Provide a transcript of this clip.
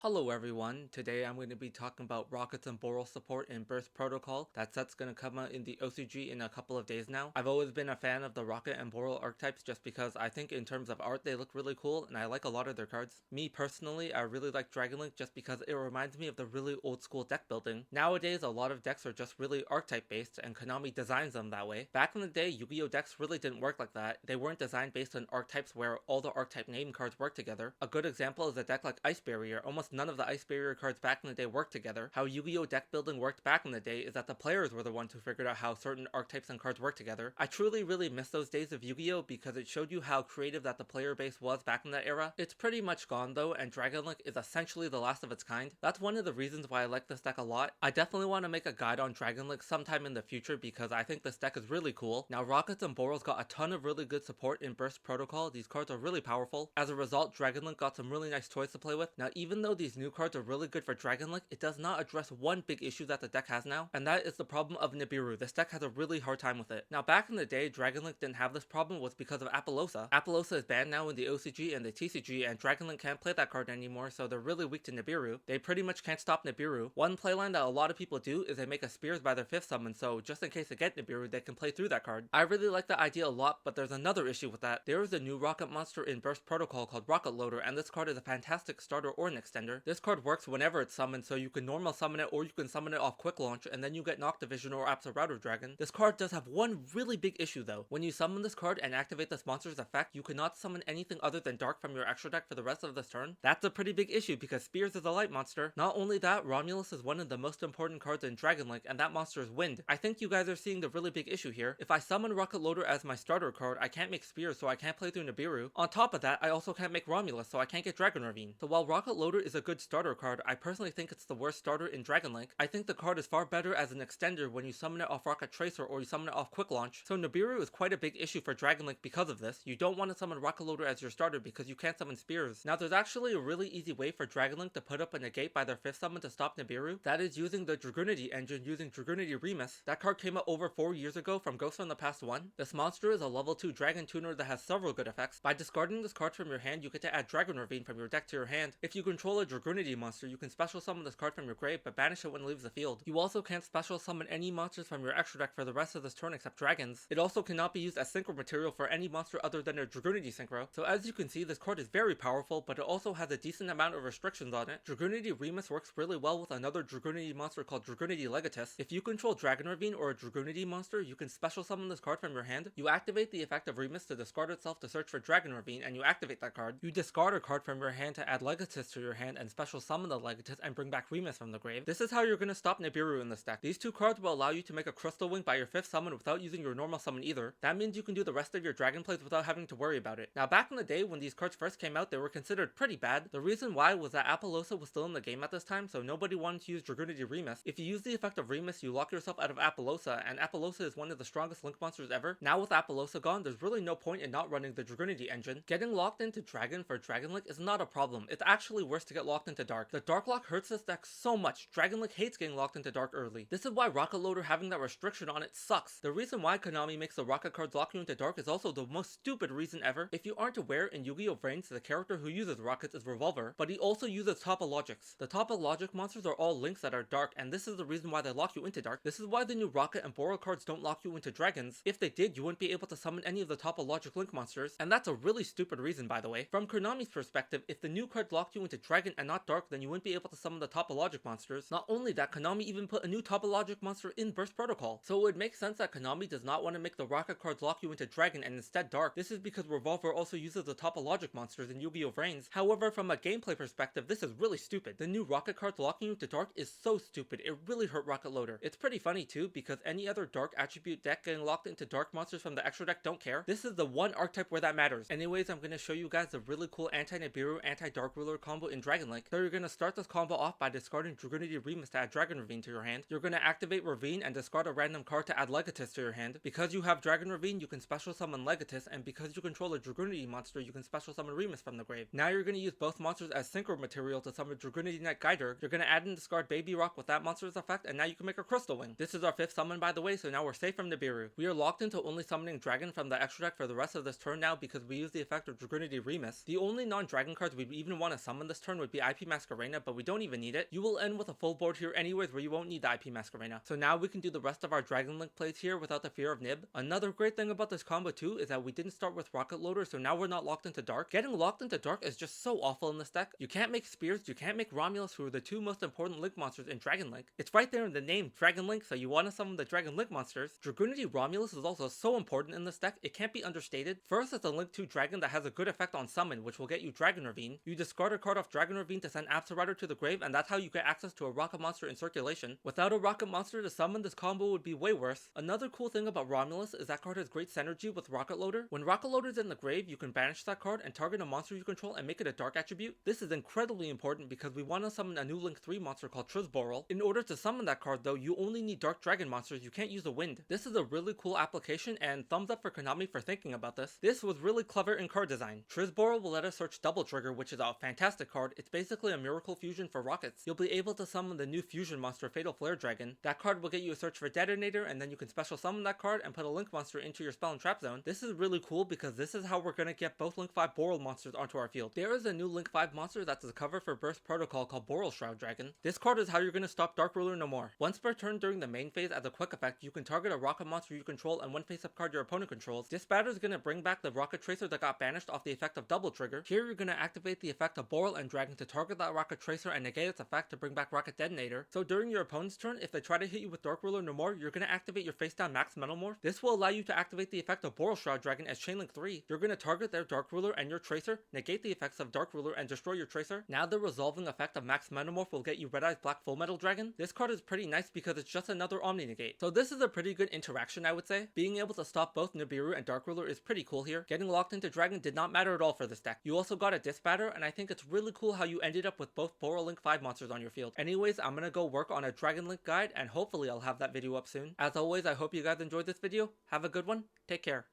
Hello everyone, today I'm going to be talking about Rockets and Boral support in Burst Protocol. That set's going to come out in the OCG in a couple of days now. I've always been a fan of the Rocket and Boral archetypes just because I think in terms of art they look really cool and I like a lot of their cards. Me personally, I really like Dragonlink just because it reminds me of the really old school deck building. Nowadays a lot of decks are just really archetype based and Konami designs them that way. Back in the day, Yu-Gi-Oh decks really didn't work like that. They weren't designed based on archetypes where all the archetype name cards work together. A good example is a deck like Ice Barrier. Almost none of the Ice Barrier cards back in the day worked together. How Yu-Gi-Oh deck building worked back in the day is that the players were the ones who figured out how certain archetypes and cards work together. I truly really miss those days of Yu-Gi-Oh because it showed you how creative that the player base was back in that era. It's pretty much gone though, and Dragonlink is essentially the last of its kind. That's one of the reasons why I like this deck a lot. I definitely want to make a guide on Dragonlink sometime in the future because I think this deck is really cool. Now Rockets and Boral's got a ton of really good support in Burst Protocol. These cards are really powerful. As a result, Dragonlink got some really nice toys to play with. Now even though these new cards are really good for Dragonlink, it does not address one big issue that the deck has now, and that is the problem of Nibiru. This deck has a really hard time with it. Now back in the day, Dragonlink didn't have this problem was because of Appaloosa. Appaloosa is banned now in the OCG and the TCG, and Dragonlink can't play that card anymore, so they're really weak to Nibiru. They pretty much can't stop Nibiru. One playline that a lot of people do is they make a Spears by their 5th summon, so just in case they get Nibiru, they can play through that card. I really like the idea a lot, but there's another issue with that. There is a new rocket monster in Burst Protocol called Rocket Loader, and this card is a fantastic starter or an extender. This card works whenever it's summoned, so you can normal summon it or you can summon it off quick launch and then you get Noctivision or Apsa Router Dragon. This card does have one really big issue though. When you summon this card and activate this monster's effect, you cannot summon anything other than Dark from your extra deck for the rest of this turn. That's a pretty big issue because Spears is a light monster. Not only that, Romulus is one of the most important cards in Dragonlink, and that monster is Wind. I think you guys are seeing the really big issue here. If I summon Rocket Loader as my starter card, I can't make Spears, so I can't play through Nibiru. On top of that, I also can't make Romulus, so I can't get Dragon Ravine. So while Rocket Loader is a good starter card, I personally think it's the worst starter in Dragonlink. I think the card is far better as an extender when you summon it off Rocket Tracer or you summon it off Quick Launch. So Nibiru is quite a big issue for Dragonlink because of this. You don't want to summon Rocket Loader as your starter because you can't summon Spears. Now there's actually a really easy way for Dragonlink to put up a negate by their 5th summon to stop Nibiru. That is using the Dragunity engine using Dragunity Remus. That card came out over 4 years ago from Ghost from the Past 1. This monster is a level 2 Dragon Tuner that has several good effects. By discarding this card from your hand, you get to add Dragon Ravine from your deck to your hand. If you control a Dragunity monster, you can special summon this card from your grave but banish it when it leaves the field. You also can't special summon any monsters from your extra deck for the rest of this turn except dragons. It also cannot be used as synchro material for any monster other than a Dragunity synchro. So as you can see, this card is very powerful, but it also has a decent amount of restrictions on it. Dragunity Remus works really well with another Dragunity monster called Dragunity Legatus. If you control Dragon Ravine or a Dragunity monster, you can special summon this card from your hand. You activate the effect of Remus to discard itself to search for Dragon Ravine, and you activate that card. You discard a card from your hand to add Legatus to your hand and special summon the Legatus and bring back Remus from the grave. This is how you're going to stop Nibiru in this deck. These two cards will allow you to make a Crystal Wing by your 5th summon without using your normal summon either. That means you can do the rest of your dragon plays without having to worry about it. Now back in the day when these cards first came out, they were considered pretty bad. The reason why was that Appaloosa was still in the game at this time, so nobody wanted to use Dragunity Remus. If you use the effect of Remus, you lock yourself out of Appaloosa, and Appaloosa is one of the strongest link monsters ever. Now with Appaloosa gone, there's really no point in not running the Dragunity engine. Getting locked into Dragon for Dragonlink is not a problem. It's actually worse to get locked into Dark. The Dark lock hurts this deck so much. Dragonlink hates getting locked into Dark early. This is why Rocket Loader having that restriction on it sucks. The reason why Konami makes the Rocket cards lock you into Dark is also the most stupid reason ever. If you aren't aware, in Yu-Gi-Oh! Vrains, the character who uses Rockets is Revolver, but he also uses Topologics. The Topologic monsters are all links that are Dark, and this is the reason why they lock you into Dark. This is why the new Rocket and Boral cards don't lock you into Dragons. If they did, you wouldn't be able to summon any of the Topologic link monsters, and that's a really stupid reason, by the way. From Konami's perspective, if the new cards locked you into Dragon and not Dark, then you wouldn't be able to summon the Topologic monsters. Not only that, Konami even put a new Topologic monster in Burst Protocol. So it would make sense that Konami does not want to make the Rocket cards lock you into Dragon and instead Dark. This is because Revolver also uses the Topologic monsters in Yu-Gi-Oh! Vrains. However, from a gameplay perspective, this is really stupid. The new Rocket cards locking you into Dark is so stupid, it really hurt Rocket Loader. It's pretty funny too, because any other Dark attribute deck getting locked into Dark monsters from the extra deck don't care. This is the one archetype where that matters. Anyways, I'm going to show you guys the really cool Anti-Nibiru, Anti-Dark Ruler combo in Dragonlink. So you're going to start this combo off by discarding Dragunity Remus to add Dragon Ravine to your hand. You're going to activate Ravine and discard a random card to add Legatus to your hand. Because you have Dragon Ravine, you can special summon Legatus, and because you control a Dragunity monster, you can special summon Remus from the grave. Now you're going to use both monsters as synchro material to summon Dragunity Knight Guider. You're going to add and discard Baby Rock with that monster's effect, and now you can make a Crystal Wing. This is our 5th summon, by the way, so now we're safe from Nibiru. We are locked into only summoning Dragon from the extra deck for the rest of this turn now because we use the effect of Dragunity Remus. The only non-dragon cards we'd even want to summon this turn would would be IP Masquerena, but we don't even need it. You will end with a full board here anyways where you won't need the IP Masquerena. So now we can do the rest of our Dragon Link plays here without the fear of nib. Another great thing about this combo too is that we didn't start with Rocket Loader, so now we're not locked into Dark. Getting locked into Dark is just so awful in this deck. You can't make Spears, you can't make Romulus, who are the two most important Link monsters in Dragon Link. It's right there in the name, Dragon Link, so you want to summon the Dragon Link monsters. Dragunity Romulus is also so important in this deck, it can't be understated. First, it's a Link 2 Dragon that has a good effect on summon, which will get you Dragon Ravine. You discard a card off Dragon Ravine to send Absorider to the grave, and that's how you get access to a rocket monster in circulation. Without a rocket monster to summon, this combo would be way worse. Another cool thing about Romulus is that card has great synergy with Rocket Loader. When Rocket Loader is in the grave, you can banish that card and target a monster you control and make it a dark attribute. This is incredibly important because we want to summon a new Link 3 monster called Trisborol. In order to summon that card though, you only need dark dragon monsters, you can't use a wind. This is a really cool application, and thumbs up for Konami for thinking about this. This was really clever in card design. Trisborol will let us search Double Trigger, which is a fantastic card. It's basically a miracle fusion for rockets. You'll be able to summon the new fusion monster Fatal Flare Dragon. That card will get you a search for Detonator, and then you can special summon that card and put a Link monster into your spell and trap zone. This is really cool because this is how we're gonna get both Link 5 Boral monsters onto our field. There is a new Link 5 monster that's a cover for Burst Protocol called Boral Shroud Dragon. This card is how you're gonna stop Dark Ruler no more. Once per turn during the main phase, as a quick effect, you can target a rocket monster you control and one face-up card your opponent controls. This batter is gonna bring back the Rocket Tracer that got banished off the effect of Double Trigger. Here you're gonna activate the effect of Boral and Dragon to target that Rocket Tracer and negate its effect to bring back Rocket Detonator. So during your opponent's turn, if they try to hit you with Dark Ruler no more, you're gonna activate your face down Max Metalmorph. This will allow you to activate the effect of Boral Shroud Dragon as Chainlink 3. You're gonna target their Dark Ruler and your Tracer, negate the effects of Dark Ruler and destroy your Tracer. Now the resolving effect of Max Metamorph will get you Red Eyes Black Full Metal Dragon. This card is pretty nice because it's just another Omni Negate. So this is a pretty good interaction, I would say. Being able to stop both Nibiru and Dark Ruler is pretty cool here. Getting locked into Dragon did not matter at all for this deck. You also got a Disbatter, and I think it's really cool how you ended up with both Boral Link 5 monsters on your field. Anyways, I'm gonna go work on a Dragon Link guide, and hopefully I'll have that video up soon. As always, I hope you guys enjoyed this video. Have a good one. Take care.